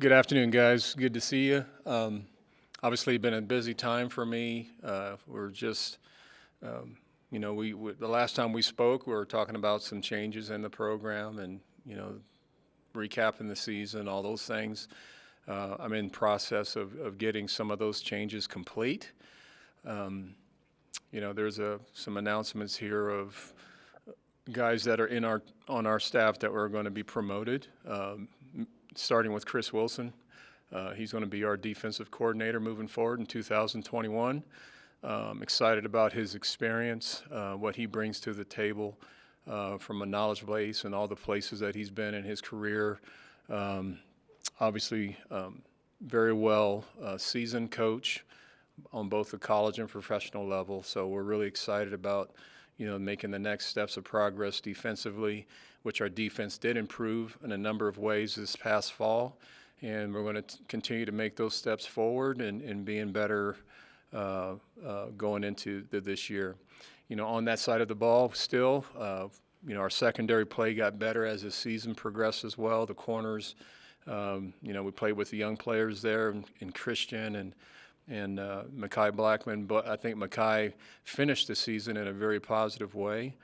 Good afternoon, guys. Good to see you. Obviously, been a busy time for me. We're just, the last time we spoke, we were talking about some changes in the program and recapping the season, all those things. I'm in process of getting some of those changes complete. There's some announcements here of guys that are on our staff that were going to be promoted. Starting with Chris Wilson. He's going to be our defensive coordinator moving forward in 2021. Excited about his experience, what he brings to the table from a knowledge base and all the places that he's been in his career. Obviously, very well seasoned coach on both the college and professional level. So we're really excited about making the next steps of progress defensively, which our defense did improve in a number of ways this past fall. And we're going to continue to make those steps forward and being better going into this year. On that side of the ball still, our secondary play got better as the season progressed as well. The corners, we played with the young players there in Christian and Mekhi Blackman, but I think Mekhi finished the season in a very positive way.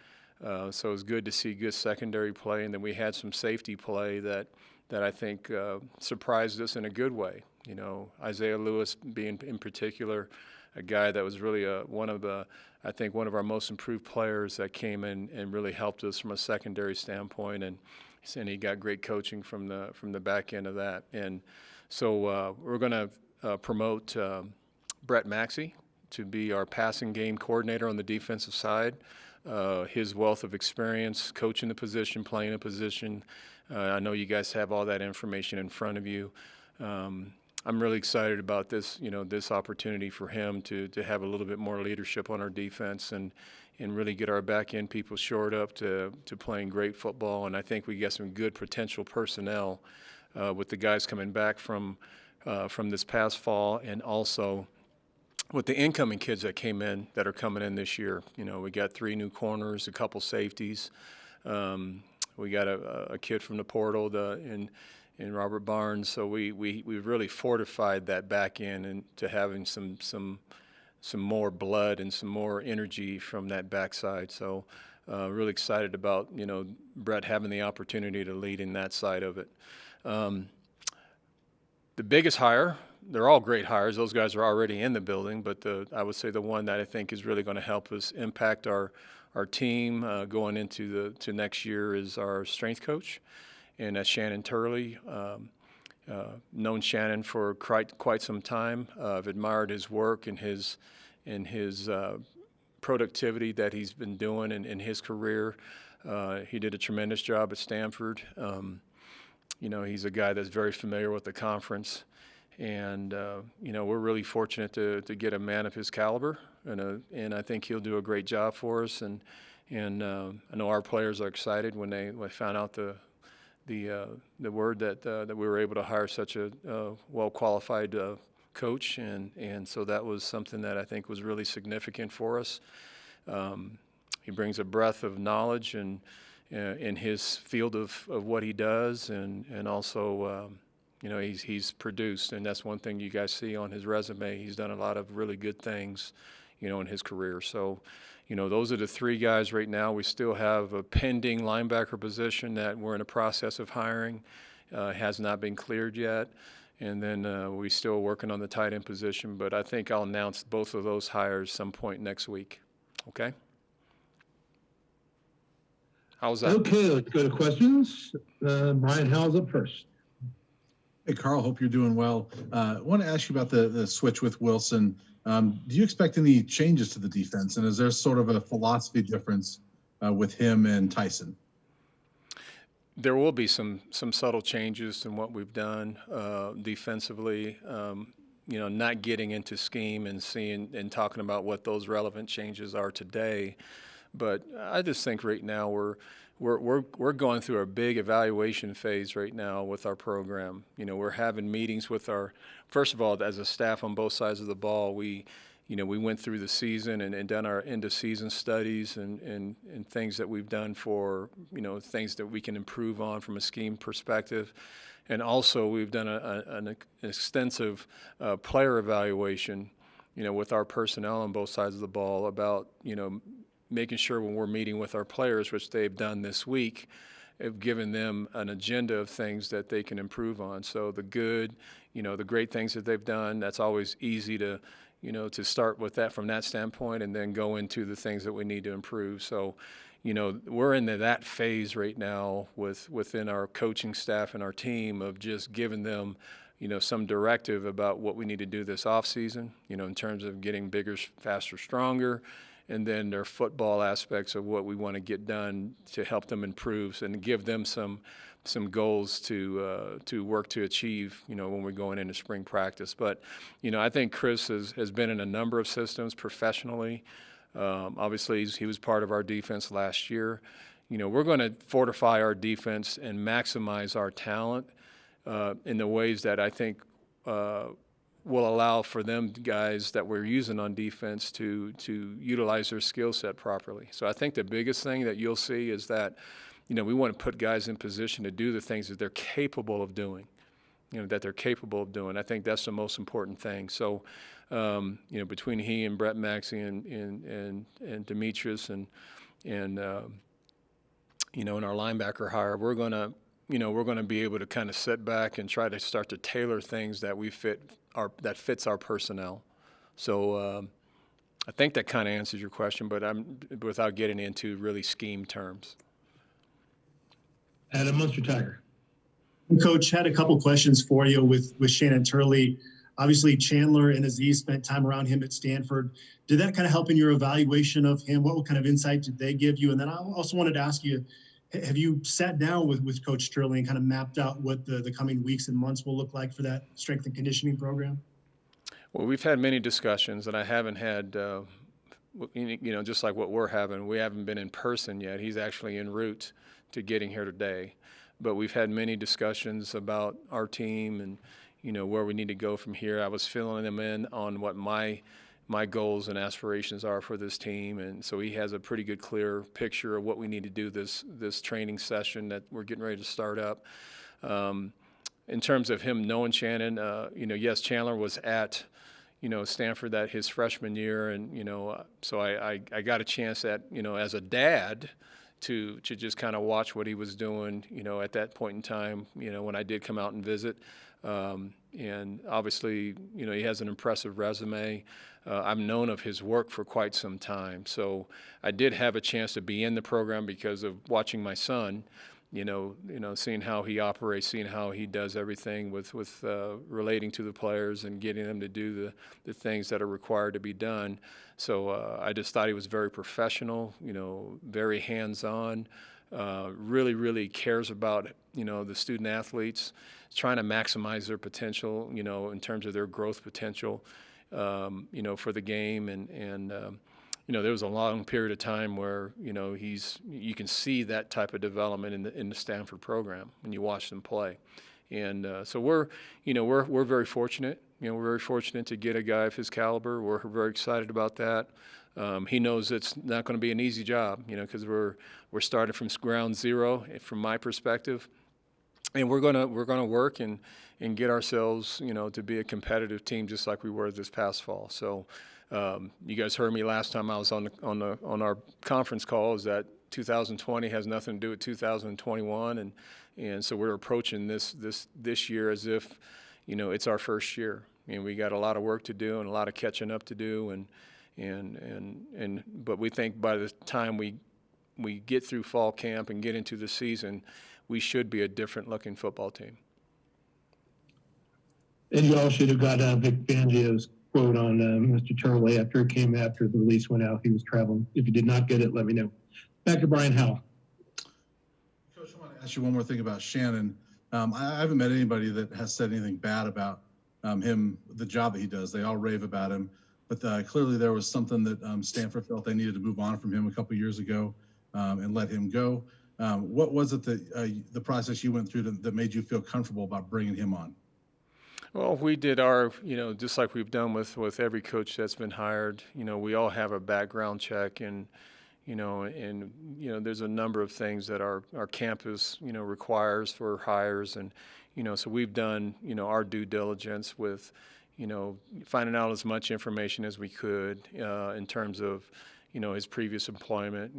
So it was good to see good secondary play, and then we had some safety play that I think surprised us in a good way. Isaiah Lewis being in particular a guy that was really one of our most improved players that came in and really helped us from a secondary standpoint, and he got great coaching from the back end of that. And so we're going to promote Brett Maxey to be our passing game coordinator on the defensive side. His wealth of experience coaching the position, playing a position. I know you guys have all that information in front of you. I'm really excited about this, this opportunity for him to have a little bit more leadership on our defense and really get our back end people shored up to playing great football. And I think we get some good potential personnel with the guys coming back from this past fall, and also with the incoming kids that came in that are coming in this year. We got 3 new corners, a couple safeties. We got a kid from the portal in Robert Barnes. So we've really fortified that back end and to having some more blood and some more energy from that backside. So really excited about Brett having the opportunity to lead in that side of it. The biggest hire, they're all great hires. Those guys are already in the building, but I would say the one that I think is really going to help us impact our team going into next year is our strength coach, and that's Shannon Turley. Known Shannon for quite some time. I've admired his work and his productivity that he's been doing in his career. He did a tremendous job at Stanford. He's a guy that's very familiar with the conference, and we're really fortunate to get a man of his caliber, and I think he'll do a great job for us. And I know our players are excited when they found out the word that we were able to hire such a well-qualified coach, and so that was something that I think was really significant for us. He brings a breadth of knowledge and in his field of what he does, and also he's produced, and that's one thing you guys see on his resume. He's done a lot of really good things in his career. So those are the 3 guys right now. We still have a pending linebacker position that we're in the process of hiring. Has not been cleared yet, and then we're still working on the tight end position, but I think I'll announce both of those hires some point next week. Okay? How's that? Okay, let's go to questions. Brian Howell's up first. Hey, Karl, hope you're doing well. I want to ask you about the switch with Wilson. Do you expect any changes to the defense, and is there sort of a philosophy difference with him and Tyson? There will be some subtle changes in what we've done defensively. Not getting into scheme and seeing and talking about what those relevant changes are today. But I just think right now we're going through a big evaluation phase right now with our program. We're having meetings with first of all, as a staff on both sides of the ball, we went through the season and done our end of season studies and things that we've done for, things that we can improve on from a scheme perspective. And also, we've done an extensive player evaluation, with our personnel on both sides of the ball about, making sure when we're meeting with our players, which they've done this week, have given them an agenda of things that they can improve on. So the good, the great things that they've done, that's always easy to, to start with that from that standpoint and then go into the things that we need to improve. So, we're into that phase right now within our coaching staff and our team of just giving them, some directive about what we need to do this off season, in terms of getting bigger, faster, stronger, and then their football aspects of what we want to get done to help them improve and give them some goals to work to achieve, when we're going into spring practice. But, I think Chris has been in a number of systems professionally. Obviously, he was part of our defense last year. We're going to fortify our defense and maximize our talent in the ways that I think will allow for them guys that we're using on defense to utilize their skill set properly. So I think the biggest thing that you'll see is that, we want to put guys in position to do the things that they're capable of doing, I think that's the most important thing. So, between he and Brett Maxey and Demetrius and in our linebacker hire, we're going to be able to kind of sit back and try to start to tailor things that that fits our personnel. So I think that kind of answers your question, but without getting into really scheme terms. Adam Munster Tiger. Coach, had a couple questions for you with Shannon Turley. Obviously, Chandler and Aziz spent time around him at Stanford. Did that kind of help in your evaluation of him? What kind of insight did they give you? And then I also wanted to ask you, have you sat down with Coach Turley and kind of mapped out what the coming weeks and months will look like for that strength and conditioning program? Well, we've had many discussions, and I haven't had, just like what we're having, we haven't been in person yet. He's actually en route to getting here today. But we've had many discussions about our team and, where we need to go from here. I was filling him in on what my goals and aspirations are for this team, and so he has a pretty good, clear picture of what we need to do this training session that we're getting ready to start up. In terms of him knowing Shannon, yes, Chandler was at Stanford that his freshman year, and so I got a chance as a dad to just kind of watch what he was doing, at that point in time, when I did come out and visit. And obviously, he has an impressive resume. I've known of his work for quite some time. So I did have a chance to be in the program because of watching my son, seeing how he operates, seeing how he does everything with relating to the players and getting them to do the things that are required to be done. So I just thought he was very professional, very hands-on, really, really cares about, the student athletes, trying to maximize their potential, in terms of their growth potential, for the game. And there was a long period of time where, you can see that type of development in the Stanford program when you watch them play. And so we're very fortunate. We're very fortunate to get a guy of his caliber. We're very excited about that. He knows it's not going to be an easy job, because we're starting from ground zero from my perspective, and we're gonna work and get ourselves, to be a competitive team just like we were this past fall. So you guys heard me last time I was on our conference call is that 2020 has nothing to do with 2021, and so we're approaching this year as if, it's our first year. We got a lot of work to do and a lot of catching up to do, but we think by the time we get through fall camp and get into the season, we should be a different looking football team. And you all should have got Vic Fangio's quote on Mr. Turley after the release went out. He was traveling. If you did not get it, let me know. Back to Brian Howell. Coach, I want to ask you one more thing about Shannon. I haven't met anybody that has said anything bad about him, the job that he does. They all rave about him. But clearly there was something that Stanford felt they needed to move on from him a couple years ago and let him go. What was it that the process you went through that made you feel comfortable about bringing him on? Well, we did our, just like we've done with every coach that's been hired, we all have a background check and there's a number of things that our campus, requires for hires. And, So we've done, our due diligence with, finding out as much information as we could in terms of, his previous employment,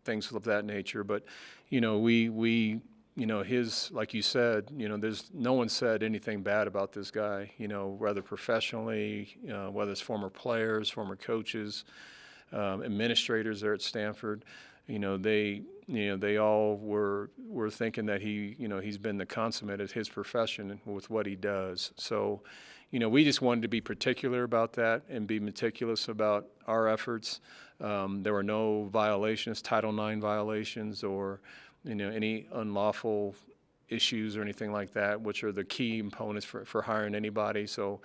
things of that nature. But, his, like you said, there's no one said anything bad about this guy, whether professionally, whether it's former players, former coaches, administrators there at Stanford. They all were thinking that he's been the consummate at his profession with what he does. So, we just wanted to be particular about that and be meticulous about our efforts. There were no violations, Title IX violations, or any unlawful issues or anything like that, which are the key components for hiring anybody. So,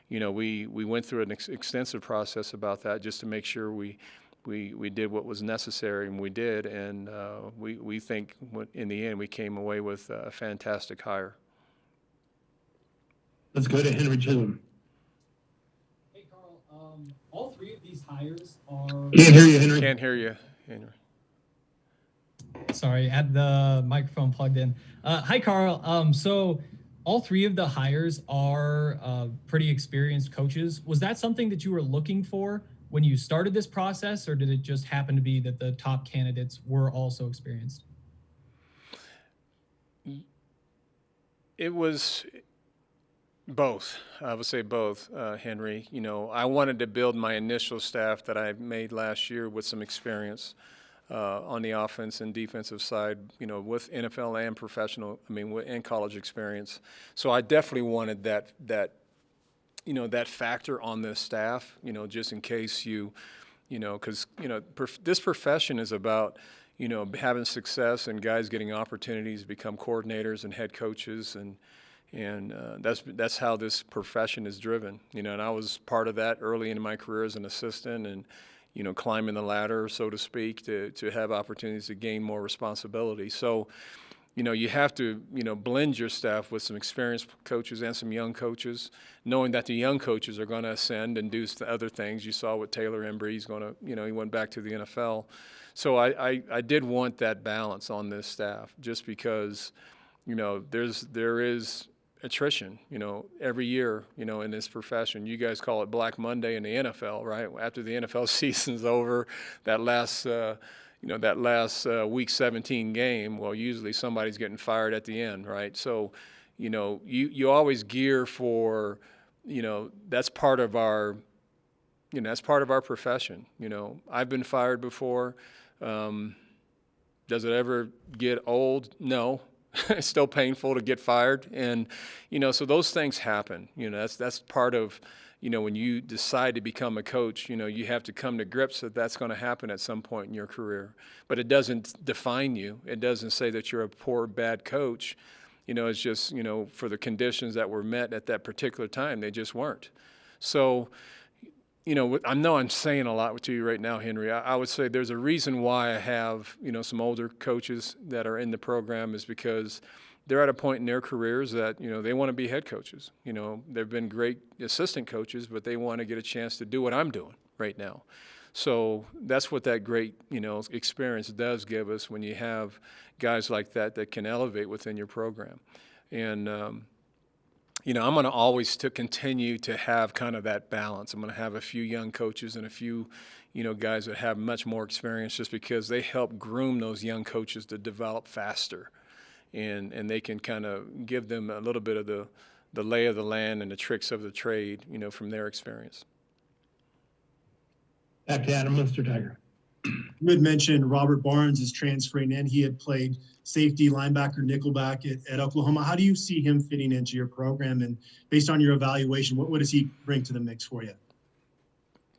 we went through an extensive process about that just to make sure we did what was necessary, and we did. And we think in the end we came away with a fantastic hire. Let's go to Henry Chisholm. Hey, Karl. All three of these hires are. Can't hear you, Henry. Can't hear you, Henry. Sorry, had the microphone plugged in. Hi, Karl. So all three of the hires are pretty experienced coaches. Was that something that you were looking for when you started this process, or did it just happen to be that the top candidates were also experienced? It was both. I would say both, Henry. I wanted to build my initial staff that I made last year with some experience on the offense and defensive side, with NFL and professional, and college experience. So I definitely wanted that factor on this staff, just in case because, this profession is about, having success and guys getting opportunities to become coordinators and head coaches, and that's how this profession is driven, and I was part of that early in my career as an assistant, and climbing the ladder, so to speak, to have opportunities to gain more responsibility. So, you have to, blend your staff with some experienced coaches and some young coaches, knowing that the young coaches are going to ascend and do other things. You saw with Taylor Embry, he's going to, he went back to the NFL. So I did want that balance on this staff, just because, there is attrition, every year, in this profession. You guys call it Black Monday in the NFL, right? After the NFL season's over, that last week 17 game, well, usually somebody's getting fired at the end, right? So, you always gear for, that's part of our, that's part of our profession. I've been fired before. Does it ever get old? No. It's still painful to get fired. And, so those things happen. That's part of, when you decide to become a coach, you have to come to grips that that's going to happen at some point in your career. But it doesn't define you. It doesn't say that you're a poor, bad coach. It's just, for the conditions that were met at that particular time, they just weren't. So, I know I'm saying a lot to you right now, Henry. I would say there's a reason why I have, some older coaches that are in the program, is because they're at a point in their careers that, they want to be head coaches. They've been great assistant coaches, but they want to get a chance to do what I'm doing right now. So that's what that great, experience does give us when you have guys like that can elevate within your program. And, I'm going to always continue to have kind of that balance. I'm going to have a few young coaches and a few, guys that have much more experience, just because they help groom those young coaches to develop faster. And they can kind of give them a little bit of the lay of the land and the tricks of the trade, from their experience. Back to Adam, Mr. Tiger. You had mentioned Robert Barnes is transferring in. He had played safety, linebacker, nickelback at Oklahoma. How do you see him fitting into your program? And based on your evaluation, what does he bring to the mix for you?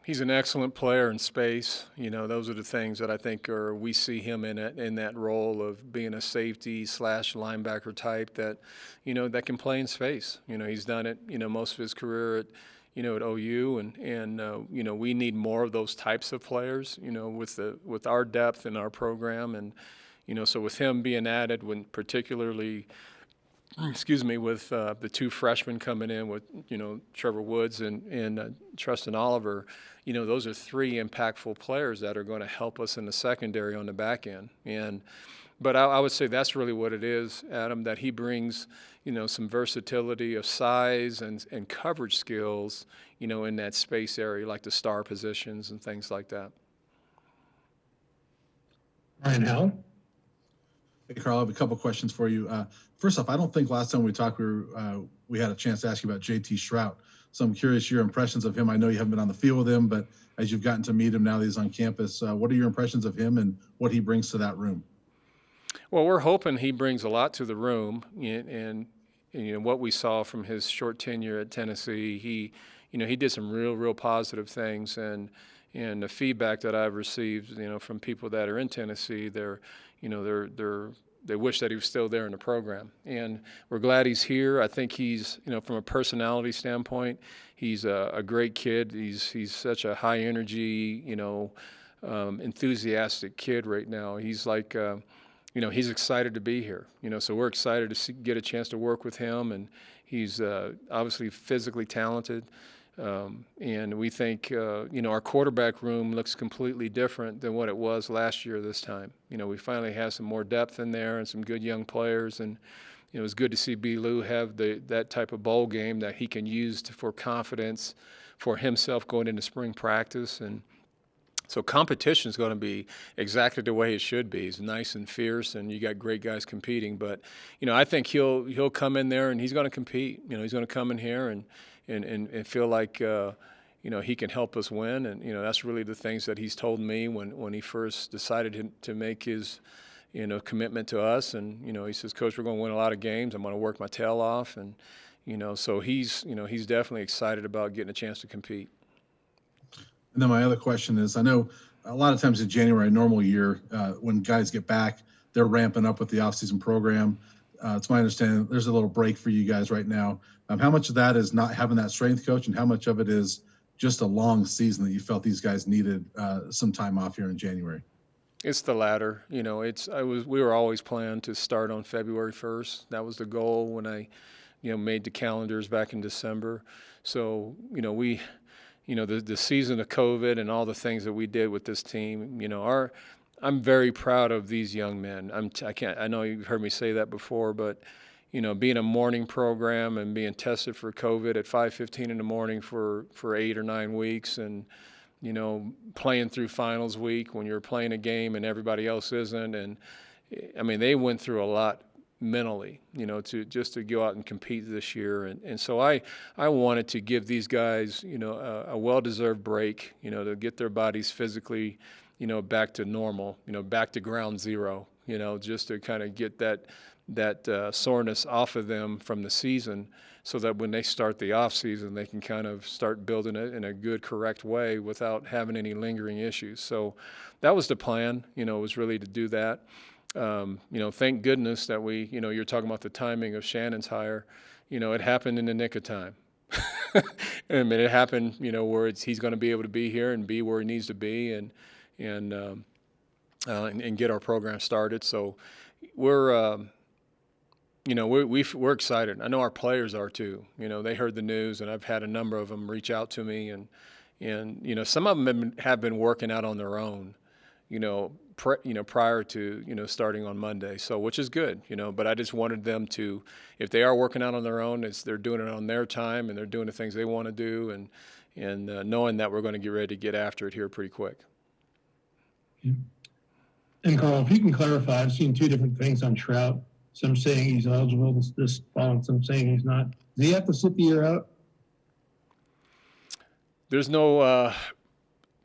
He's an excellent player in space. Those are the things that I think we see him in that role of being a safety / linebacker type that, that can play in space. He's done it, most of his career at OU, and we need more of those types of players, with our depth in our program. And, so with him being added, when particularly, with the two freshmen coming in with, Trevor Woods and Tristan Oliver, those are three impactful players that are going to help us in the secondary on the back end. And, But I would say that's really what it is, Adam, that he brings, some versatility of size and coverage skills, in that space area, like the star positions and things like that. Ryan Howell? Hey, Karl, I have a couple questions for you. First off, I don't think last time we talked we had a chance to ask you about JT Shrout. So I'm curious your impressions of him. I know you haven't been on the field with him, but as you've gotten to meet him now that he's on campus, what are your impressions of him and what he brings to that room? Well, we're hoping he brings a lot to the room, and what we saw from his short tenure at Tennessee, he did some real positive things, and the feedback that I've received, from people that are in Tennessee, they wish that he was still there in the program, and we're glad he's here. I think he's, from a personality standpoint, he's a great kid. He's such a high energy, enthusiastic kid right now. He's like, he's excited to be here. So we're excited to get a chance to work with him, and he's obviously physically talented. And we think, our quarterback room looks completely different than what it was last year this time. We finally have some more depth in there and some good young players. And, it was good to see B. Lou have that type of bowl game that he can use for confidence for himself going into spring practice. And so competition is going to be exactly the way it should be. It's nice and fierce, and you got great guys competing. But, I think he'll come in there and he's going to compete. He's going to come in here and feel like, he can help us win. And, that's really the things that he's told me when he first decided to make his, commitment to us. And, he says, Coach, we're going to win a lot of games. I'm going to work my tail off. And, so he's definitely excited about getting a chance to compete. And then my other question is, I know a lot of times in January, normal year, when guys get back, they're ramping up with the offseason program. It's my understanding there's a little break for you guys right now. How much of that is not having that strength coach, and how much of it is just a long season that you felt these guys needed some time off here in January? It's the latter. We were always planned to start on February 1st. That was the goal when I, made the calendars back in December. So, the season of COVID and all the things that we did with this team, I'm very proud of these young men. I know you've heard me say that before, but, being a morning program and being tested for COVID at 5:15 in the morning for 8 or 9 weeks, and, playing through finals week when you're playing a game and everybody else isn't. And they went through a lot mentally, to go out and compete this year. And so I wanted to give these guys, a well-deserved break, to get their bodies physically, back to normal, back to ground zero, just to kind of get that soreness off of them from the season, so that when they start the off season, they can kind of start building it in a good, correct way without having any lingering issues. So that was the plan, was really to do that. Thank goodness that we, you're talking about the timing of Shannon's hire, it happened in the nick of time. It happened, where he's going to be able to be here and be where he needs to be and get our program started. So we're excited. I know our players are too. They heard the news, and I've had a number of them reach out to me, and some of them have been working out on their own, prior to starting on Monday. So which is good, But I just wanted them to, if they are working out on their own, they're doing it on their time and they're doing the things they want to do, and knowing that we're going to get ready to get after it here pretty quick. And Karl, if you can clarify, I've seen two different things on Shrout. Some saying he's eligible this fall, and some saying he's not. Does he have to sit the year out? There's no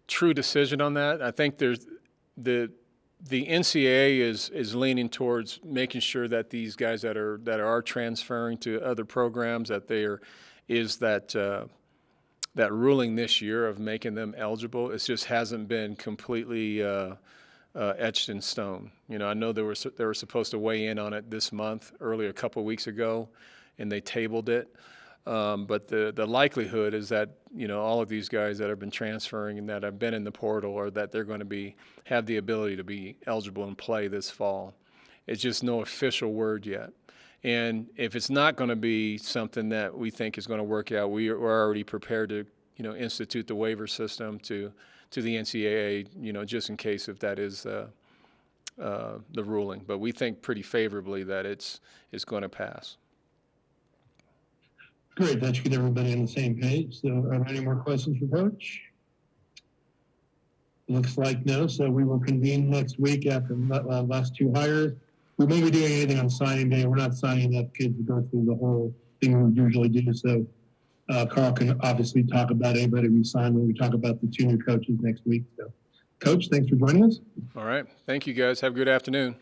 true decision on that. I think there's the NCAA is leaning towards making sure that these guys that are transferring to other programs, that that ruling this year of making them eligible. It just hasn't been completely etched in stone. I know they were supposed to weigh in on it this month, earlier a couple of weeks ago, and they tabled it. But the likelihood is that all of these guys that have been transferring and that have been in the portal, or that they're going to have the ability to be eligible and play this fall. It's just no official word yet. And if it's not going to be something that we think is going to work out, we're already prepared to institute the waiver system to the NCAA, just in case if that is the ruling, but we think pretty favorably that it's going to pass. Great, that should get everybody on the same page. So are there any more questions for Coach? Looks like no, so we will convene next week after the last two hires. We won't be doing anything on signing day. We're not signing up kids to go through the whole thing we usually do. So Karl can obviously talk about anybody we sign when we talk about the two new coaches next week. So, Coach, thanks for joining us. All right. Thank you, guys. Have a good afternoon.